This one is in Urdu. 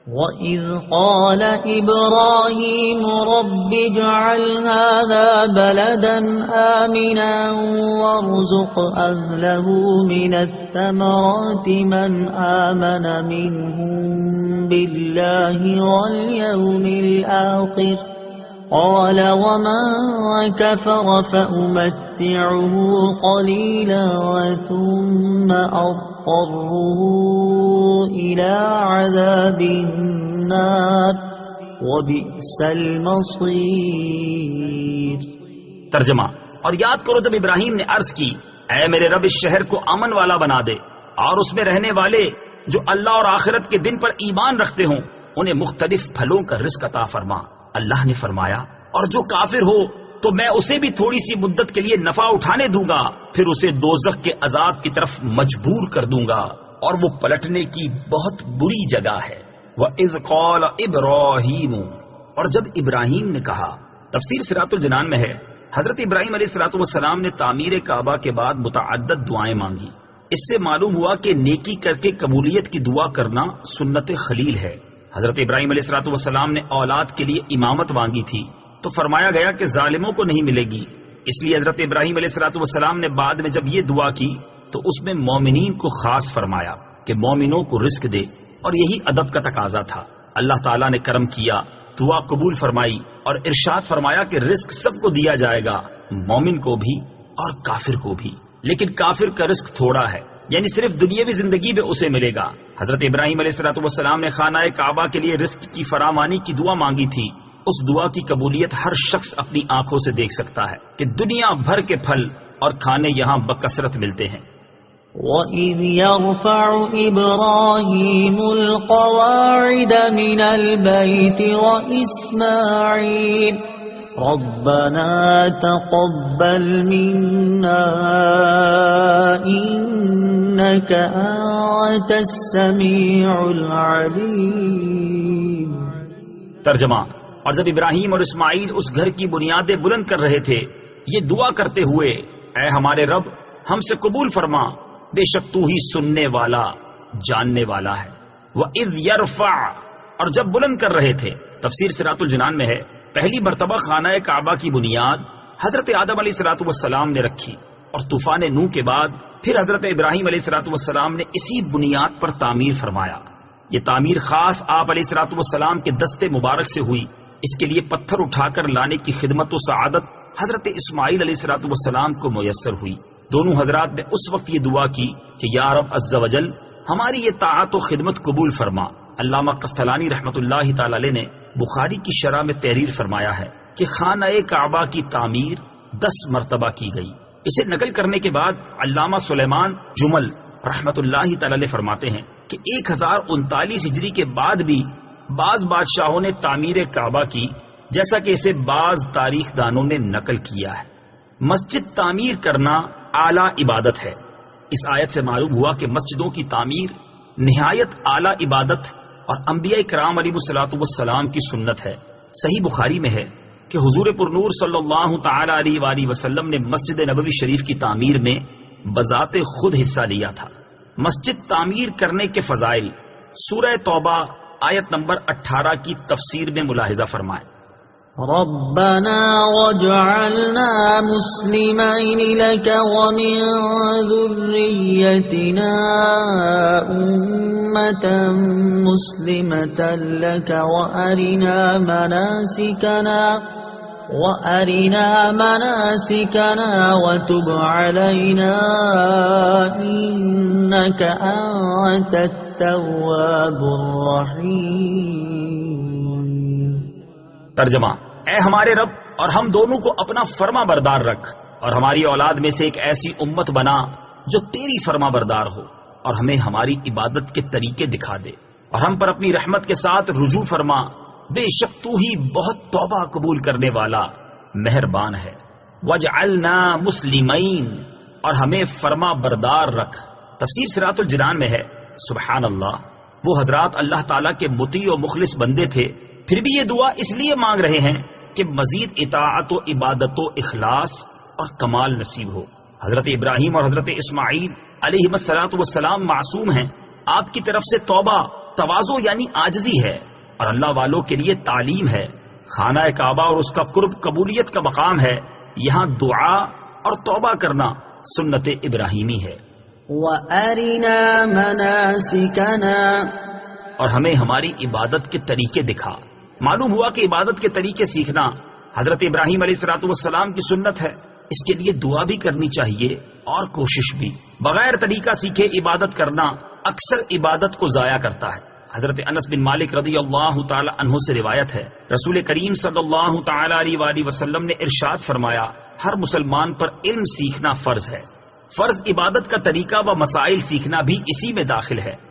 وَإِذْ قَالَ إِبْرَاهِيمُ رَبِّ اجْعَلْ هَذَا بَلَدًا آمِنًا وَارْزُقْ أَهْلَهُ مِنَ الثَّمَرَاتِ مَنْ آمَنَ مِنْهُمْ بِاللَّهِ وَالْيَوْمِ الْآخِرِ قَالَ وَمَنْ كَفَرَ فَأُمَتِّعُهُ قَلِيلًا ثُمَّ أَضْطَرُّهُ إِلَى عَذَابِ النَّارِ وَبِئْسَ الْمَصِيرُ۔ ترجمہ: اور یاد کرو جب ابراہیم نے عرض کی، اے میرے رب اس شہر کو امن والا بنا دے اور اس میں رہنے والے جو اللہ اور آخرت کے دن پر ایمان رکھتے ہوں انہیں مختلف پھلوں کا رزق عطا فرما۔ اللہ نے فرمایا، اور جو کافر ہو تو میں اسے بھی تھوڑی سی مدت کے لیے نفع اٹھانے دوں گا، پھر اسے دوزخ کے عذاب کی طرف مجبور کر دوں گا اور وہ پلٹنے کی بہت بری جگہ ہے۔ وَإِذْ قَالَ إِبْرَاهِيمُ، اور جب ابراہیم نے کہا۔ تفسیر صراط الجنان میں ہے، حضرت ابراہیم علیہ السلام نے تعمیر کعبہ کے بعد متعدد دعائیں مانگی۔ اس سے معلوم ہوا کہ نیکی کر کے قبولیت کی دعا کرنا سنت خلیل ہے۔ حضرت ابراہیم علیہ السلام نے اولاد کے لیے امامت مانگی تھی تو فرمایا گیا کہ ظالموں کو نہیں ملے گی، اس لیے حضرت ابراہیم علیہ السلام نے بعد میں جب یہ دعا کی تو اس میں مومنین کو خاص فرمایا کہ مومنوں کو رزق دے، اور یہی ادب کا تقاضا تھا۔ اللہ تعالیٰ نے کرم کیا، دعا قبول فرمائی اور ارشاد فرمایا کہ رزق سب کو دیا جائے گا، مومن کو بھی اور کافر کو بھی، لیکن کافر کا رزق تھوڑا ہے، یعنی صرف دنیاوی زندگی میں اسے ملے گا۔ حضرت ابراہیم علیہ السلام نے خانہ کعبہ کے لیے رزق کی فراوانی کی دعا مانگی تھی۔ اس دعا کی قبولیت ہر شخص اپنی آنکھوں سے دیکھ سکتا ہے کہ دنیا بھر کے پھل اور کھانے یہاں بکثرت ملتے ہیں۔ وَإِذْ يَرْفَعُ إِبْرَاهِيمُ الْقَوَاعِدَ مِنَ الْبَيْتِ وَإِسْمَاعِيلُ رَبَّنَا تَقَبَّلْ مِنَّا إِنَّكَ أَنْتَ السَّمِيعُ الْعَلِيمُ۔ ترجمہ: اور جب ابراہیم اور اسماعیل اس گھر کی بنیادیں بلند کر رہے تھے یہ دعا کرتے ہوئے، اے ہمارے رب ہم سے قبول فرما، بے شک تو ہی سننے والا جاننے والا ہے۔ وَإِذْ يَرْفَعُ، اور جب بلند کر رہے تھے۔ تفسیر صراط الجنان میں ہے، پہلی مرتبہ خانہ کعبہ کی بنیاد حضرت آدم علیہ السلام نے رکھی اور طوفان نوح کے بعد پھر حضرت ابراہیم علیہ السلام نے اسی بنیاد پر تعمیر فرمایا۔ یہ تعمیر خاص آپ علیہ السلام کے دستے مبارک سے ہوئی۔ اس کے لیے پتھر اٹھا کر لانے کی خدمت و سعادت حضرت اسماعیل علیہ السلام کو میسر ہوئی۔ دونوں حضرات نے اس وقت یہ دعا کی کہ یا رب عز و جل ہماری یہ طاعت و خدمت قبول فرما۔ علامہ قسطلانی رحمۃ اللہ تعالی علیہ نے بخاری کی شرح میں تحریر فرمایا ہے کہ خانہ کعبہ کی تعمیر 10 مرتبہ کی گئی۔ اسے نقل کرنے کے بعد علامہ سلیمان جمل رحمۃ اللہ تعالی علیہ فرماتے ہیں کہ 1039 ہجری کے بعد بھی بعض بادشاہوں نے تعمیر کعبہ کی، جیسا کہ اسے بعض تاریخ دانوں نے نقل کیا ہے۔ مسجد تعمیر کرنا اعلیٰ عبادت ہے۔ اس آیت سے معلوم ہوا کہ مسجدوں کی تعمیر نہایت اعلیٰ عبادت اور انبیاء کرام علیہ السلام کی سنت ہے۔ صحیح بخاری میں ہے کہ حضور پرنور صلی اللہ تعالی علیہ وآلہ وسلم نے مسجد نبوی شریف کی تعمیر میں بذات خود حصہ لیا تھا۔ مسجد تعمیر کرنے کے فضائل سورہ توبہ آیت نمبر 18 کی تفسیر میں ملاحظہ فرمائیں۔ ربنا واجعلنا مسلمين لك ومن ذريتنا أمة مسلمة لك وأرنا مناسكنا وتب علينا إنك أنت التواب الرحيم۔ ترجمہ: اے ہمارے رب اور ہم دونوں کو اپنا فرما بردار رکھ اور ہماری اولاد میں سے ایک ایسی امت بنا جو تیری فرما بردار ہو، اور ہمیں ہماری عبادت کے طریقے دکھا دے اور ہم پر اپنی رحمت کے ساتھ رجوع فرما، بے شک تو ہی بہت توبہ قبول کرنے والا مہربان ہے۔ وَاجْعَلْنَا مُسْلِمَيْن، اور ہمیں فرما بردار رکھ۔ تفسیر صراط الجنان میں ہے، سبحان اللہ، وہ حضرات اللہ تعالیٰ کے مطیع و مخلص بندے تھے، پھر بھی یہ دعا اس لیے مانگ رہے ہیں کہ مزید اطاعت و عبادت و اخلاص اور کمال نصیب ہو۔ حضرت ابراہیم اور حضرت اسماعیل علیہ السلام معصوم ہیں، آپ کی طرف سے توبہ تواضع یعنی عاجزی ہے، اور اللہ والوں کے لیے تعلیم ہے۔ خانہ کعبہ اور اس کا قرب قبولیت کا مقام ہے، یہاں دعا اور توبہ کرنا سنت ابراہیمی ہے۔ وَأَرِنَا مَنَاسِكَنَا، اور ہمیں ہماری عبادت کے طریقے دکھا۔ معلوم ہوا کہ عبادت کے طریقے سیکھنا حضرت ابراہیم علیہ الصلوۃ والسلام کی سنت ہے۔ اس کے لیے دعا بھی کرنی چاہیے اور کوشش بھی۔ بغیر طریقہ سیکھے عبادت کرنا اکثر عبادت کو ضائع کرتا ہے۔ حضرت انس بن مالک رضی اللہ تعالی عنہ سے روایت ہے، رسول کریم صلی اللہ تعالی علیہ وآلہ وسلم نے ارشاد فرمایا، ہر مسلمان پر علم سیکھنا فرض ہے۔ فرض عبادت کا طریقہ و مسائل سیکھنا بھی اسی میں داخل ہے۔